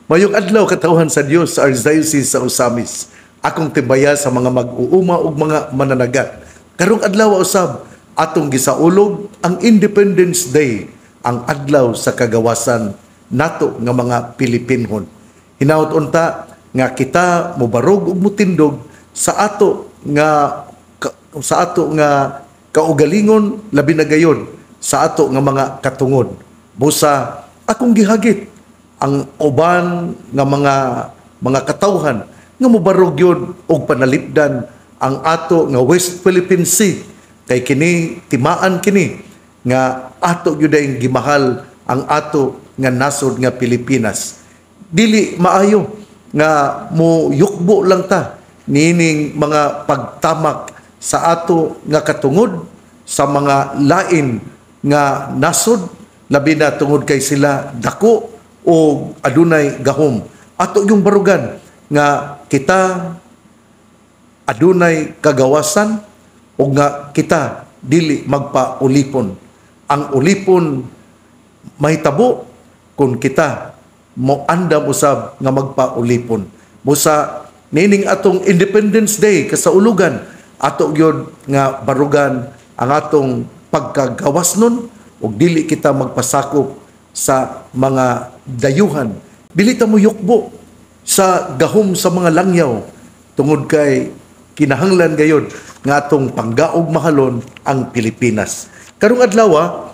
Mayong adlaw katawhan sa Dios sa Archdiocese sa Osamis. Akong tibaya sa mga mag-uuma ug mga mananagat. Karong adlaw usab atong gisaulog ang Independence Day, ang adlaw sa kagawasan nato nga mga Pilipinhon. Hinaut unta nga kita mobarog ug mutindog sa ato nga kaugalingon labi na gayon sa ato nga mga katungod. Busa akong gihagit ang uban nga mga katawhan nga mobarog yun og panalipdan ang ato nga West Philippine Sea, kay kini timaan kini nga ato gyud ay gimahal ang ato nga nasod nga Pilipinas. Dili maayo nga mo yukbo lang ta nining mga pagtamak sa ato nga katungod sa mga lain nga nasod, labi na tungod kay sila dako o adunay gahom. Ato yung barugan nga kita adunay kagawasan o nga kita dili magpaulipon. Ang ulipon mahitabo kung kita mo andam usab nga magpaulipon. Busa nining atong Independence Day kasaulugan, ato gyud nga barugan ang atong pagkagawas nun ug dili kita magpasakop sa mga dayuhan. Dili ta mo yukbo sa gahom sa mga langyaw tungod kay kinahanglan gayud nga atong panggaog mahalon ang Pilipinas. Karong adlaw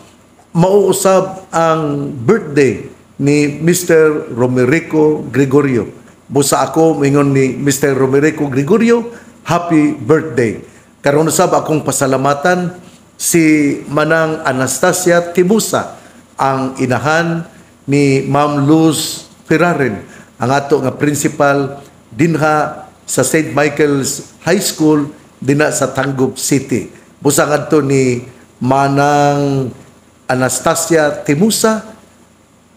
mauusab ang birthday ni Mr. Romerico Gregorio. Busa ako mingon ni Mr. Romerico Gregorio, happy birthday. Karon usab akong pasalamatan si Manang Anastasia Tibusa, ang inahan ni Ma'am Luz Ferrarin, ang ato nga principal dinha sa St. Michael's High School dinha sa Tangub City. Busa ngadto ni Manang Anastasia Tibusa,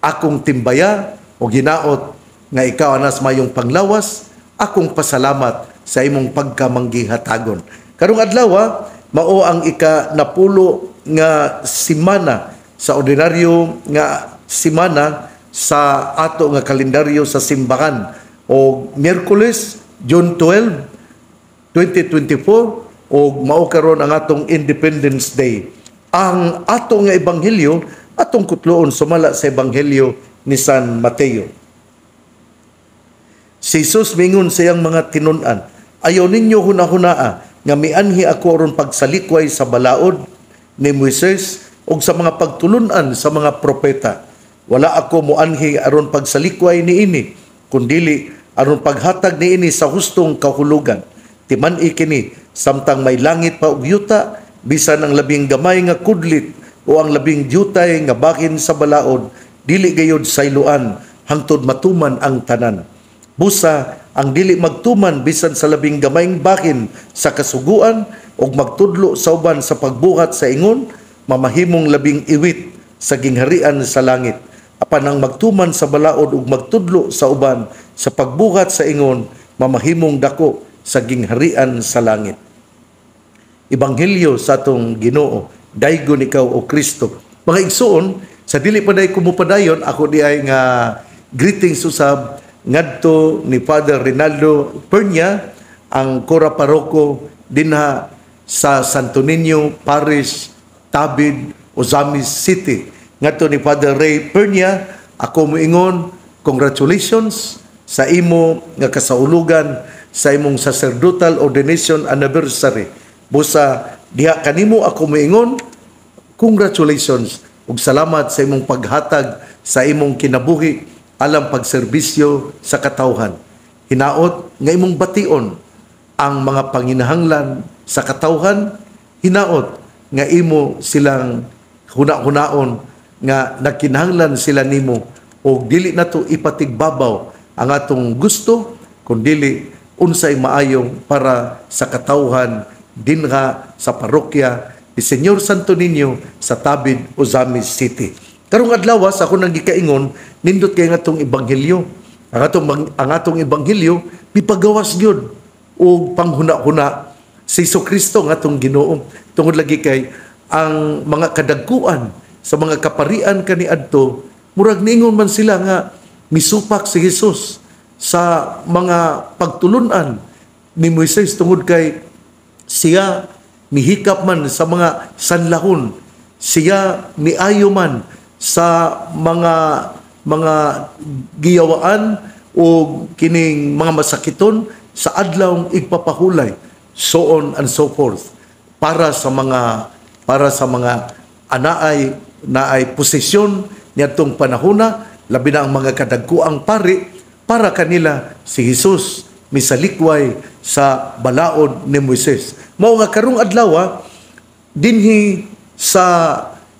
akong timbaya o ginaot nga ikaw anas mayong panglawas, akong pasalamat sa imong pagkamanggihatagon. Karong adlaw mao ang ika-napulo nga simana sa ordinaryo nga simana sa ato nga kalendaryo sa simbahan, o Miyerkules, June 12, 2024, o mao karon ang atong Independence Day. Ang ato nga ebanghelyo atong kutloon sumala sa ebanghelyo ni San Mateo. Si Jesus mingon sa iyang mga tinun-an, ayaw ninyo hunahunaa nga mianhi ako aron pagsalikway sa balaod ni Moises ug sa mga pagtulunan sa mga propeta. Wala ako moanhi aron pagsalikway niini, kundili aron paghatag niini sa hustong kahulugan. Timan-i kini samtang may langit pa ug yuta, bisan ang labing gamay nga kudlit o ang labing jutay nga bahin sa balaod, dili gayud sayloan hangtod matuman ang tanan. Busa ang dili magtuman bisan sa labing gamayng bahin sa kasuguan ug magtudlo sa uban sa pagbuhat sa ingon, mamahimong labing iwit sa gingharian sa langit. Apan ang magtuman sa balaod ug magtudlo sa uban sa pagbuhat sa ingon, mamahimong dako sa gingharian sa langit. Ebanghelyo sa atong Ginoo, daygon ikaw o Kristo. Mga igsoon, sa dili pa day kumupadayon, ako di ay nga greetings usab ngadto ni Father Rinaldo Pernia, ang Cora Paroko dinha sa Santo Niño Parish, Tabid, Osamis City. Ngadto ni Father Ray Pernia, ako moingon, congratulations sa imo nga kasaulugan sa imong sacerdotal ordination anniversary. Busa diha kanimo ako moingon, congratulations ug salamat sa imong paghatag sa imong kinabuhi alang pagserbisyo sa katawhan. Hinaot nga imong bation ang mga panginahanglan sa katawhan, hinaot nga imo silang huna-hunaon nga nagkinahanglan sila nimo, o dili nato ipatigbabaw ang atong gusto, kundi unsay maayong para sa katawhan dinha sa parokya ni Senyor Santo Niño sa Tabid, Osamis City. Karong adlaw sa ako nang gikaingon, nindot kay nga atong ebanghelyo. Ang atong ebanghelyo mipagawas gyud og panghuna-huna si Jesucristo nga atong Ginoo. Tungod lagi kay ang mga kadagkuan sa mga kaparian kaniadto, murag ningon man sila nga misupak si Jesus sa mga pagtulunan ni Moises tungod kay siya mihikap man sa mga sanlahon, siya miayo man sa mga giyawaan o kining mga masakiton sa adlawng igpapahulay, so on and so forth, para sa mga naay posisyon niadtong panahona, labi na ang mga kadagkuang pari, para kanila si Jesus misalikway sa balaod ni Moises. Mao nga karong adlaw dinhi sa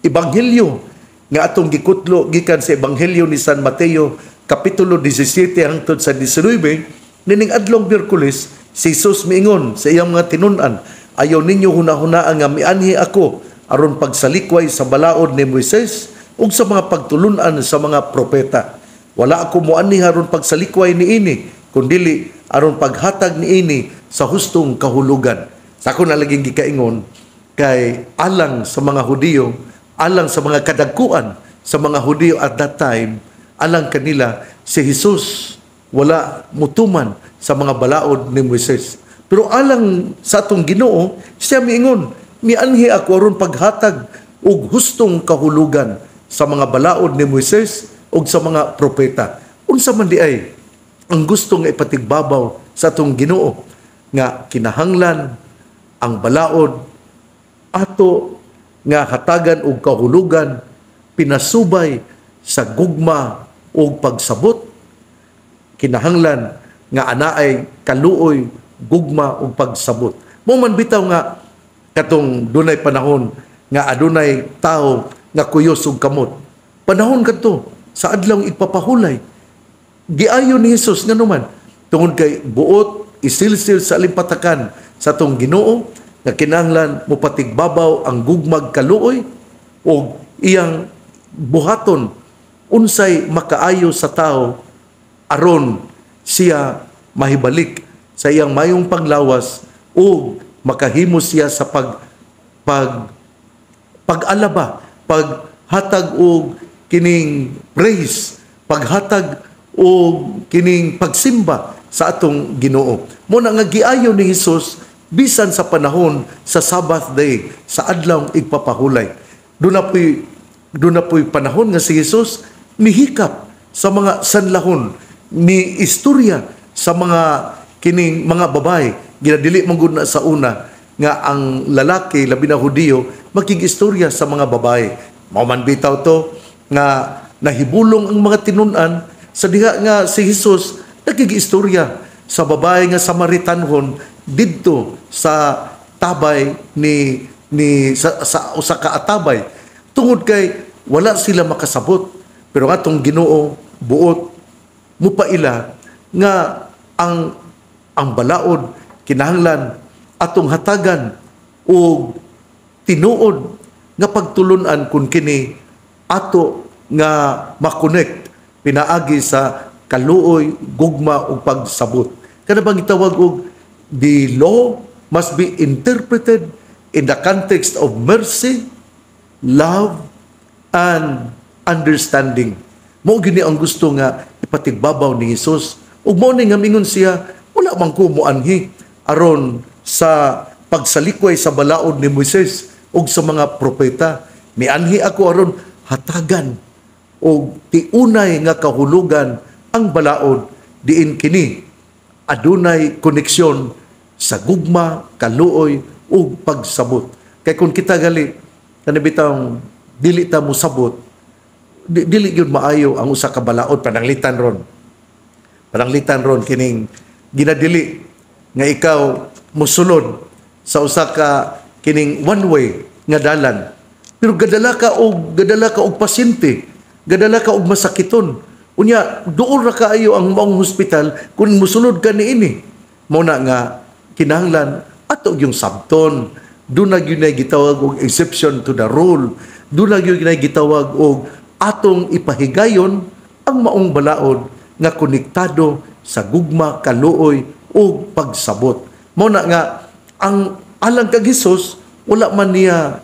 ebanghelyo nga atong gikutlo gikan sa ebanghelyo ni San Mateo kapitulo 17 hangtod sa 19, nining adlong Miyerkules si Jesus miingon sa iyang mga tinun-an, ayaw ninyo hunahunaan nga mianhi ako aron pagsalikway sa balaod ni Moises ug sa mga pagtulunan sa mga propeta. Wala ako muanhi aron pagsalikway niini, kundili aron paghatag niini sa hustong kahulugan. Sa ako na laging gikaingon kay alang sa mga Hudiyo, alang sa mga kadagkuan sa mga Hudiyo at that time, alang kanila si Jesus wala mutuman sa mga balaod ni Moises. Pero alang sa atong Ginoo, siya miingon, mianhi ako aron paghatag og hustong kahulugan sa mga balaod ni Moises ug sa mga propeta. Unsa man di ay ang gusto nga ipatigbabaw sa atong Ginoo nga kinahanglan ang balaod ato nga hatagan og kahulugan pinasubay sa gugma og pagsabot, kinahanglan nga anaay kaluoy gugma og pagsabot. Mo man bitaw nga katong dunay panahon nga adunay tao nga kuyos og kamot. Panahon kadto sa adlawng igpapahulay, giayo ni Jesus nga naman tungod kay buot isilsil sa alimpatakan sa atong Ginoo nga kinahanglan mopatigbabaw ang gugmag kaluoy o iyang buhaton unsay makaayo sa tao aron siya mahibalik sa iyang mayong panglawas o makahimo siya sa pag-alaba, paghatag og kining praise, paghatag og kining pagsimba sa atong Ginoo. Muna nga giayo ni Jesus bisan sa panahon sa Sabbath day, sa adlawng igpapahulay. Doon na po'y panahon nga si Jesus mihikap sa mga sanlahon, ni istorya sa mga kining mga babae. Ginadili man gud na sa una nga ang lalaki, labi na Hudiyo, makigistorya sa mga babae. Mauman bitaw to nga nahibulong ang mga tinun-an sa diha nga si Jesus nakigistorya sa babae nga Samaritanhon didto sa tabay sa usa ka atabay, tungod kay wala sila makasabot. Pero atong Ginoo buot mupaila nga ang balaod kinahanglan atong hatagan o tinuod nga pagtulunan kun kini ato nga makonect pinaagi sa kaluoy, gugma ug pagsabot. Kana bang gitawag og the law must be interpreted in the context of mercy, love, and understanding. Mao gini ang gusto nga ipatigbabaw ni Jesus. Ug mao ni nga mingon siya, wala man ko moanhi aron sa pagsalikway sa balaod ni Moises ug sa mga propeta. Mianhi ako aron hatagan o tiunay nga kahulugan ang balaod diin kini adunay koneksyon sa gugma, kaluoy ug pagsabot. Kay kung kita gali kanibitang dili ta mo sabot, dili gyud maayo ang usa ka balaod. Pananglitan ron kining ginadili nga ikaw mosulod sa usa ka kining one way nga dalan, pero gadala ka og pasyente, gadala ka og masakiton. Unya duol ra kaayo ang maong hospital kung mosulod ka niini. Mao na nga kinahanglan ato yung sabton. Doon na yun ay gitawag og exception to the rule. Doon na yun ay gitawag og atong ipahigayon ang maong balaod nga konektado sa gugma, kaluoy o pagsabot. Mao na nga ang alang kag Hesus wala man niya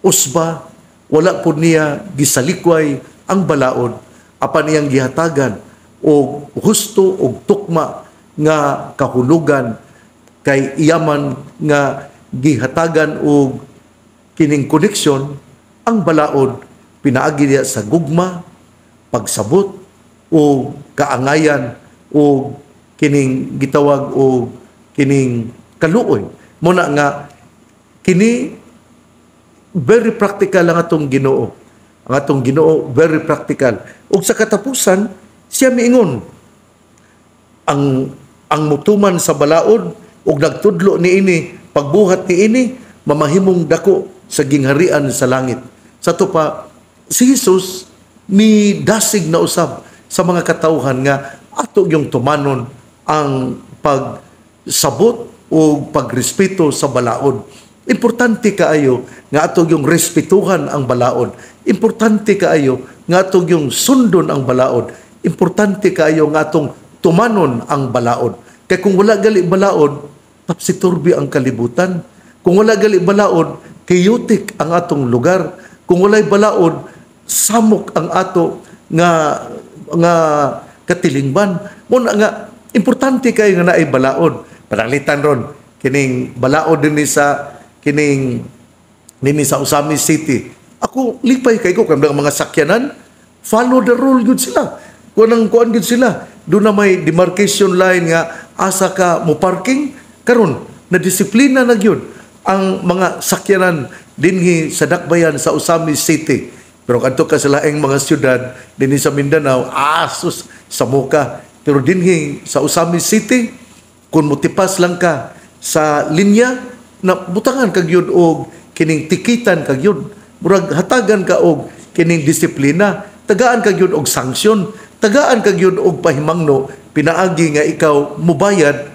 usba, wala po niya gisalikway ang balaod, apan iyang gihatagan o husto o tukma nga kahulugan kay iyaman nga gihatagan og kining koneksyon ang balaod pinaagi diya sa gugma, pagsabot o kaangayan o kining gitawag o kining kaluoy. Muna nga kini very practical ang atong Ginoo. Ang atong Ginoo very practical. Ug sa katapusan siya miingon ang mutuman sa balaod ug nagtudlo niini pagbuhat niini mamahimong dako sa gingharian sa langit. Sa to pa si Jesus mi dasig na usab sa mga katawhan nga ato yung tumanon ang pagsabot o pagrespeto sa balaod. Importante kaayo nga ato yung respetuhan ang balaod. Importante kaayo nga ato yung sundon ang balaod. Importante kaayo nga atong tumanon ang balaod. Kaya kung wala gali balaod, tapsiturbi ang kalibutan. Kung wala gali balaod, chaotic ang atong lugar. Kung walay balaod, samok ang ato nga katilingban. Muna nga, importante kayo nga naay balaod. Pananglitan ron, kining balaod din sa kining sa Usami City. Ako, lipay kayo kung mga sakyanan, follow the rule good sila. Kuan good sila. Doon na may demarcation line nga asa ka mo parking. Karon na disiplina na gyud ang mga sakyanan dinhi sa dakbayan sa Usami City. Pero kadto ka sa laing mga syudad dinhi sa Mindanao, asus sa muka. Pero dinhi sa Usami City, kung mutipas lang ka sa linya, na butangan kag yun og kining tikitan kag yun. Murag hatagan ka og kining disiplina, tagaan kag yun og sanksyon, tagaan kag yun og pahimangno, pinaagi nga ikaw mubayad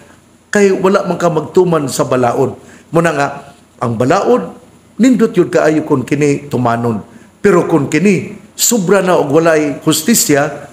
kay wala man ka magtuman sa balaod. Muna nga, ang balaod, nindot yun kaayo kung kini tumanon. Pero kung kini, sobra na og walay hustisya,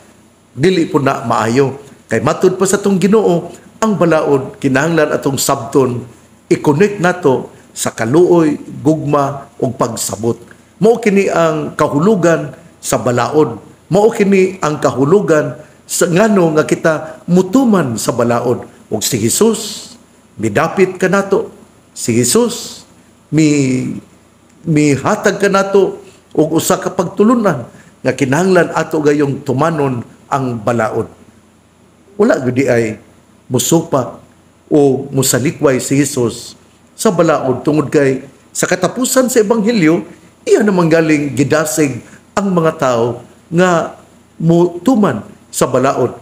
dili po na maayo. Kay matud pa sa tong Ginoo, ang balaod, kinahanglan atong sabton, i-connect nato sa kaluoy, gugma, o pagsabot. Mao kini ang kahulugan sa balaod. Mao kini ang kahulugan sa ngano nga kita mutuman sa balaod. O si Jesus, midapit ka nato. Si Jesus, mihatag ka nato o usa ka pagtulunan nga kinahanglan ato gayong tumanon ang balaod. Wala gudi ay musupak o musalikway si Jesus sa balaod tungod kay sa katapusan sa Ebanghelyo, iya namang galing gidasig ang mga tao nga mutuman sa balaod.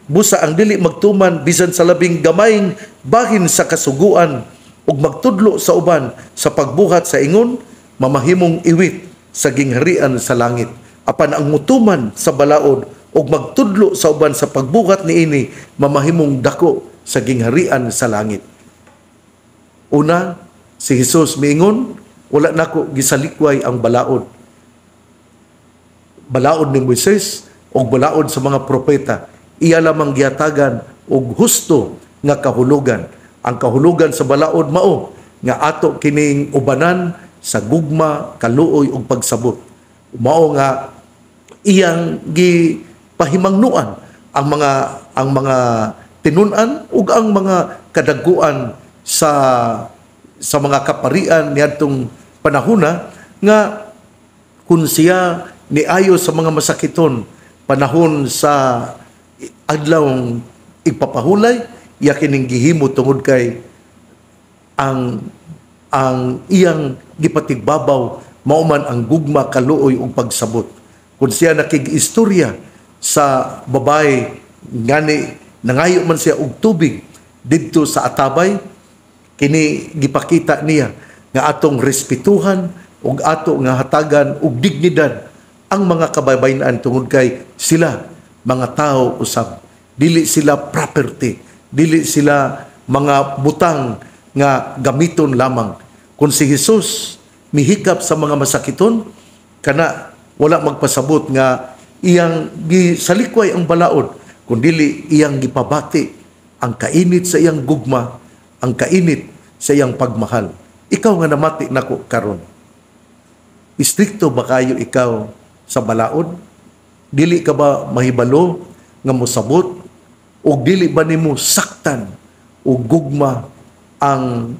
Busa ang dili magtuman bisan sa labing gamayng bahin sa kasuguan ug magtudlo sa uban sa pagbuhat sa ingon, mamahimong iwit sa gingharian sa langit. Apan ang mutuman sa balaod ug magtudlo sa uban sa pagbuhat niini, mamahimong dako sa gingharian sa langit. Una, si Jesus miingon, wala nako gisalikway ang balaod. Balaod ni Moises o balaod sa mga propeta. Iya lamang gihatagan og husto nga kahulugan. Ang kahulugan sa balaod mao nga ato kining ubanan sa gugma, kaluoy ug pagsabot. Mao nga iyang gipahimangnuan ang mga tinun-an ug ang mga kadaguan sa mga kaparian niadtong panahona nga kung siya niayo sa mga masakiton panahon sa adlawng ipapahulay, iya kining gihimo tungod kay ang iyang gipatigbabaw mao man ang gugma, kaluoy ug pagsabot. Kung siya nakig-istorya sa babae ngani nangayo man siya og tubig didto sa atabay, kini gipakita niya nga atong respetuhan ug ato nga hatagan og dignidad ang mga kababayen tungod kay sila mga tao usab, dili sila property, dili sila mga butang nga gamiton lamang. Kung si Jesus mihikap sa mga masakiton, kana wala magpasabot nga iyang gisalikway ang balaod, kundili iyang gipabati ang kainit sa iyang gugma, ang kainit sa iyang pagmahal. Ikaw nga namati nako karon, istrikto ba kayo ikaw sa balaod? Dili ka ba mahibalo nga mosabot o dili ba nimo saktan o gugma ang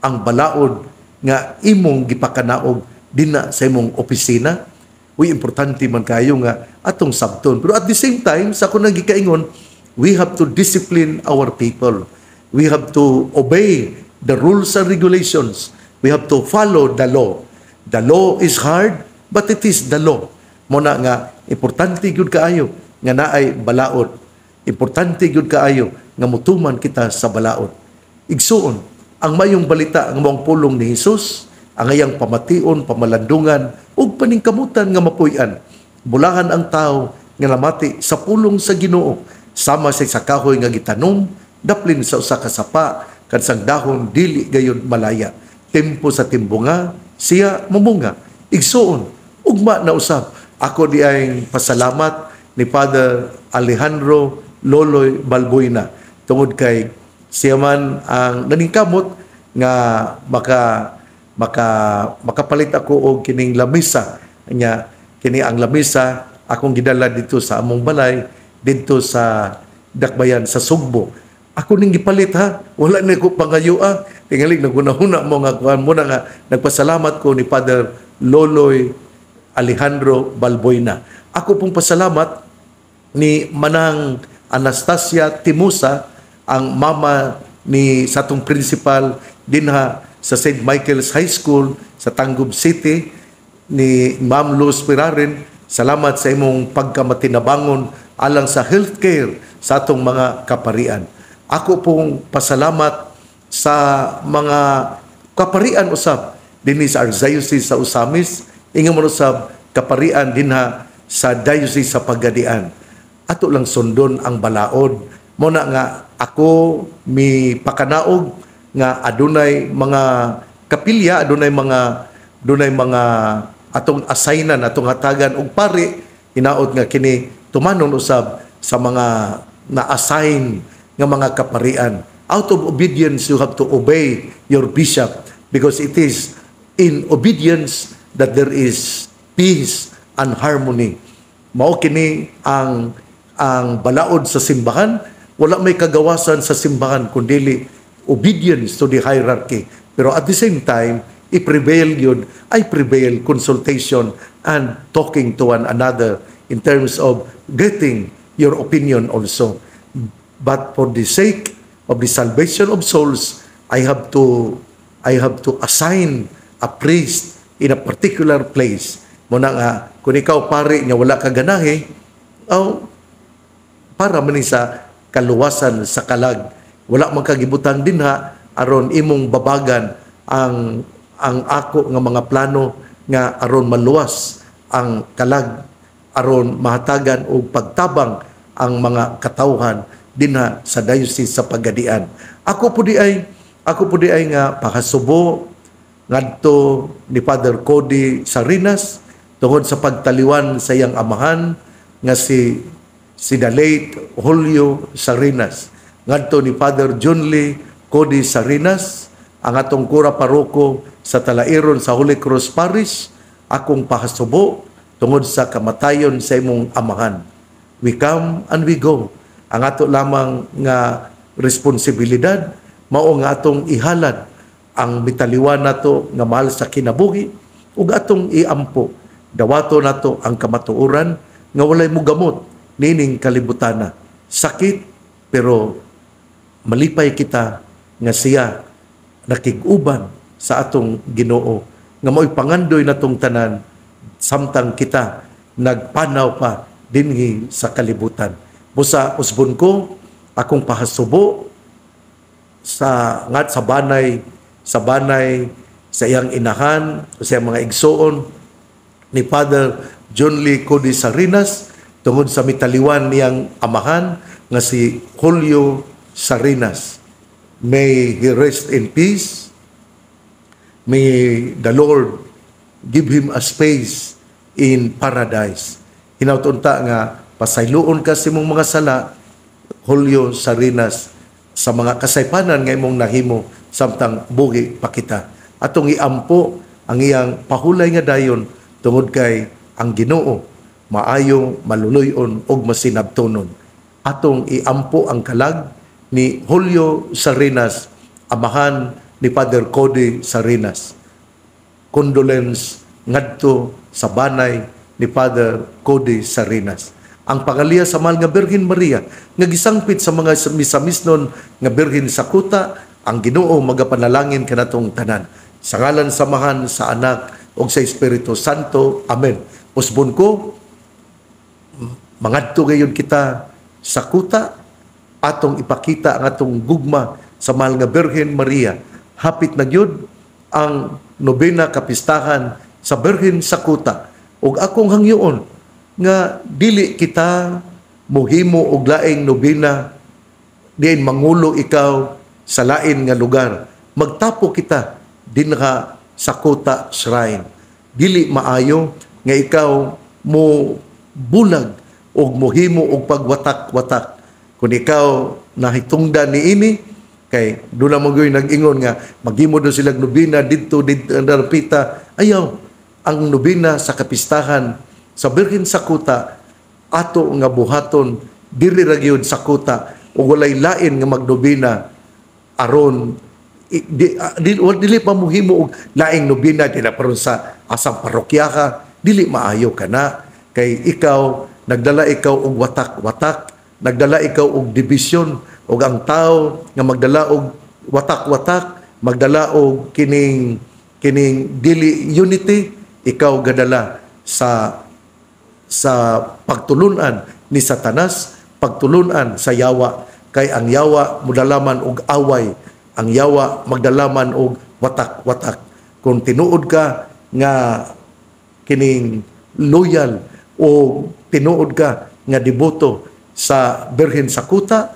balaod nga imong gipakanaog dinha sa imong opisina? Uy, importante man kayo nga atong sabton. Pero at the same time, sa ako nagikaingon, we have to discipline our people. We have to obey the rules and regulations. We have to follow the law. The law is hard, but it is the law. Muna nga, importante gyud kaayo nga naay balaod. Importante gyud kaayo nga mutuman kita sa balaod. Igsuon, ang mayong balita ang mong pulong ni Jesus, ang ayang pamation, pamalandungan, ug paningkamutan nga mapuy-an. Bulahan ang tao nga namati sa pulong sa Ginoo, sama sa kahoy nga gitanom, daplin sa usa ka sapa, kansang dahon dili gayud malaya. Tempo sa timbunga, siya mamunga. Igsuon, ugma na usab. Ako di ay pasalamat ni Father Alejandro Loloy Balbuena tungod kay siya man ang naningkamot nga makapalit ako og kining lamisa nya. Kini ang lamisa akong gidala dito sa among balay dito sa Dakbayan sa Sugbo. Ako ning gipalit ha, wala na ko pangayua. Tingali nagunahuna mo nga kuan mo na nga nagpasalamat ko ni Father Loloy Alejandro Balbuena. Ako pong pasalamat ni Manang Anastasia Timusa, ang mama ni satong principal dinha sa St. Michael's High School sa Tangub City, ni Ma'am Luz Pirarin. Salamat sa imong pagkamatinabangon alang sa healthcare sa atong mga kaparian. Ako pong pasalamat sa mga kaparian usab dinhi sa Archdiocese sa Usamis, ingon man usab kaparian dinha sa Diocese sa Pagadian. Ato lang sundon ang balaod. Muna nga ako mi pakanaog nga adunay mga kapilya, adunay mga atong assignan, atong hatagan og pari, hinaot nga kini tumanon usab sa mga na-assign nga mga kaparian. Out of obedience, you have to obey your bishop because it is in obedience that there is peace and harmony. Mao kini ang balaod sa simbahan. Wala may kagawasan sa simbahan kundi obedience to the hierarchy. Pero at the same time, i-prevail yun, I prevail consultation and talking to one another in terms of getting your opinion also. But for the sake of the salvation of souls, I have to assign a priest in a particular place. Muna nga, kung ikaw pari nga wala ka ganahe, para man sa kaluwasan sa kalag. Wala man kagibutan dinha aron imong babagan ang ako nga mga plano nga aron maluwas ang kalag, aron mahatagan og pagtabang ang mga katawhan dinha sa Diocese sa Pagadian. Ako po di ay nga pakasubo ngadto ni Father Cody Sarinas tungod sa pagtaliwan sa iyang amahan nga si the late Julio Sarinas. Ngadto ni Father John Lee Cody Sarinas, ang atong kura paroko sa Talairon sa Holy Cross Parish, akong pakasubo tungod sa kamatayon sa imong amahan. We come and we go. Ang ato lamang nga responsibilidad mao nga atong ihalad ang mitaliwan nato nga mahal sa kinabuhi ug atong iampo. Dawato nato ang kamatuoran nga walay mugamot nining kalibutana. Sakit pero malipay kita nga siya nakig-uban sa atong Ginoo nga mo'y pangandoy natong tanan samtang kita nagpanaw pa dinhi sa kalibutan. Busa usbon ko akong pahasubo sa banay sa iyang inahan sa iyang mga igsoon ni Father John Lee Cody Sarinas tungod sa mitaliwan niyang amahan nga si Julio Sarinas. May he rest in peace. May the Lord give him a space in paradise. Hinautunta nga pasayloon ka sa imong mga sala, Julio Sarinas, sa mga kasaypanan nga imong nahimo samtang buhi pa kita. Atong iampo ang iyang pahulay nga dayon tungod kay ang Ginoo maayo maluluyon og masinabtonon. Atong iampo ang kalag ni Julio Sarinas, amahan ni Father Cody Sarinas. Condolence ngadto sa banay ni Father Cody Sarinas. Ang pangaliya sa mahal nga Birhen Maria nga gisangpit sa mga misamisnon nga Birhen sa kuta, ang Ginoo magapanalangin kanatong tanan. Sa ngalan samahan sa Anak ug sa Espiritu Santo. Amen. Usbon ko, mangadto gayon kita sa kuta, atong ipakita ang atong gugma sa mahal nga Birhen Maria. Hapit na gyud ang nobena kapistahan sa Birhen sa kuta. Ug akong hangyoon nga dili kita mohimo og laing nobena diin mangulo ikaw sa lain nga lugar. Magtapo kita dinha sa kuta shrine. Dili maayo nga ikaw mo bulag og mohimo og pagwatak-watak. Kung ikaw nahitungdan ni ini, kay doon na magoy nag-ingon nga, maghimo doon silang nobina dito darpita. Ayaw, ang nobina sa kapistahan sa Birhen sa kuta, ato nga buhaton, diri ra gyud sa kuta, o walay lain nga magnobina, aron, dili pa muhimo og laing nobina, di na paron sa asang parokya ka, dili maayo ka na, kay ikaw, nagdala ikaw og watak-watak, nagdala ikaw og dibisyon, og ang tao nga magdala og watak-watak, magdala og kining dili unity, ikaw gadala sa pagtulunan ni Satanas, pagtulunan sa yawa, kay ang yawa mudalaman og away, ang yawa magdalaman og watak-watak. Kung tinuod ka nga kining loyal o tinuod ka nga deboto sa Birhen sa kuta,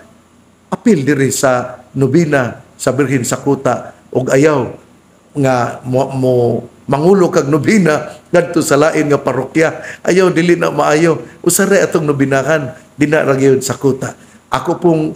apil diri sa nobina sa Birhen sa kuta, og ayaw nga mo mangulo kag nobina ngadto sa lain nga parokya. Ayaw, dili na maayo. Usare atong nobinahan dina ra gyud sa kuta. Ako pong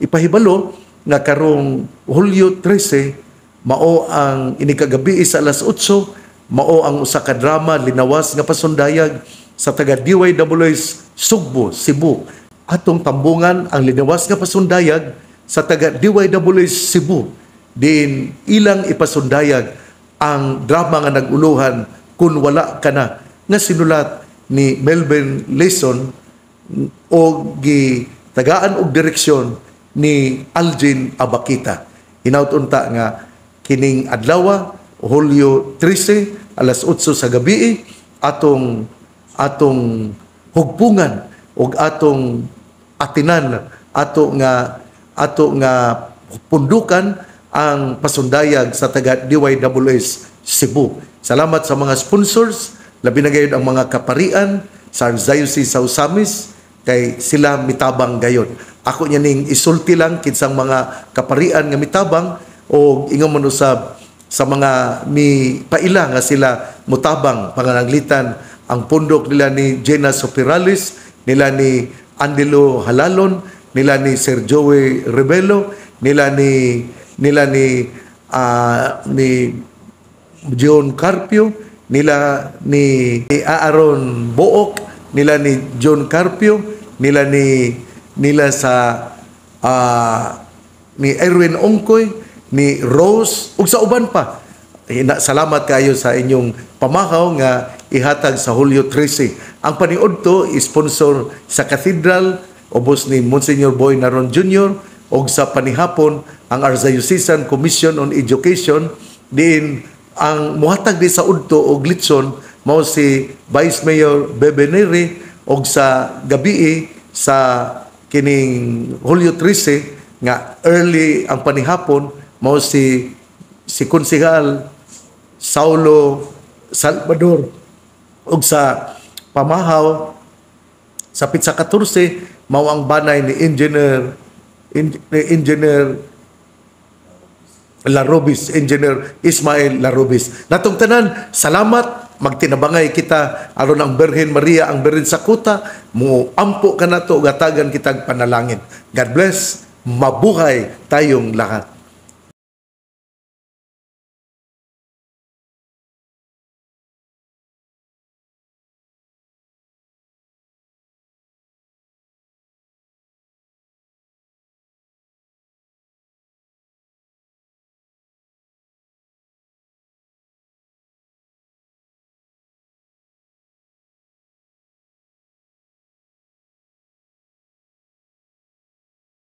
ipahibalo nga karong Hulyo 13 mao ang inikagabi sa alas 8, mao ang usa ka drama linawas nga pasundayag sa taga DYWS Sugbo, Cebu. Atong tambungan ang linawas nga pasundayag sa taga DYWS Cebu. Din ilang ipasundayag ang drama nga naguluhan Kun Wala Ka Na, nga sinulat ni Melvin Leeson o tagaan og direksyon ni Algin Abakita. Hinautunta nga kining adlaw, Hulyo 13, alas 8 sa gabi, atong hugpungan og atong atinan, ato nga pundukan ang pasundayag sa taga DYWS Cebu. Salamat sa mga sponsors, labi na gayon ang mga kaparian sa Archdiocese sa Osamis, kay sila mitabang gayon. Ako niya ning isulti lang kinsang mga kaparian nga mitabang, o ingon man usab sa mga ni paila nga sila mutabang pangananglitan ang pundok nila ni Jenna Sopirales, nila ni Andelo Halalon, nila ni Sir Joey Rebelo, nila ni John Carpio, nila ni Aaron Book, nila ni John Carpio, nila ni Erwin Ongkoy, ni Rose, ug sa uban pa. Salamat kayo sa inyong pamahaw nga ihatag sa Hulyo 13. Ang paniudto sponsor sa Cathedral, ubos ni Monsignor Boy Naron Jr., og sa panihapon ang Archdiocesan Commission on Education, din ang muhatag di sa udto og litson mao si Vice Mayor Bebeneri, og sa gabi sa kining Hulyo 13 nga early ang panihapon mao si Konsehal Saulo Salvador, og sa pamahaw sa Pitsa 14 mao ang banay ni Engineer Larobis, Engineer Ismail Larobis. Natong tanan, salamat, magtinabangay kita aron ang Birhen Maria, ang Birhen sa kuta, mo ampo ka nato gatagan kitag panalangin. God bless, mabuhay tayong lahat.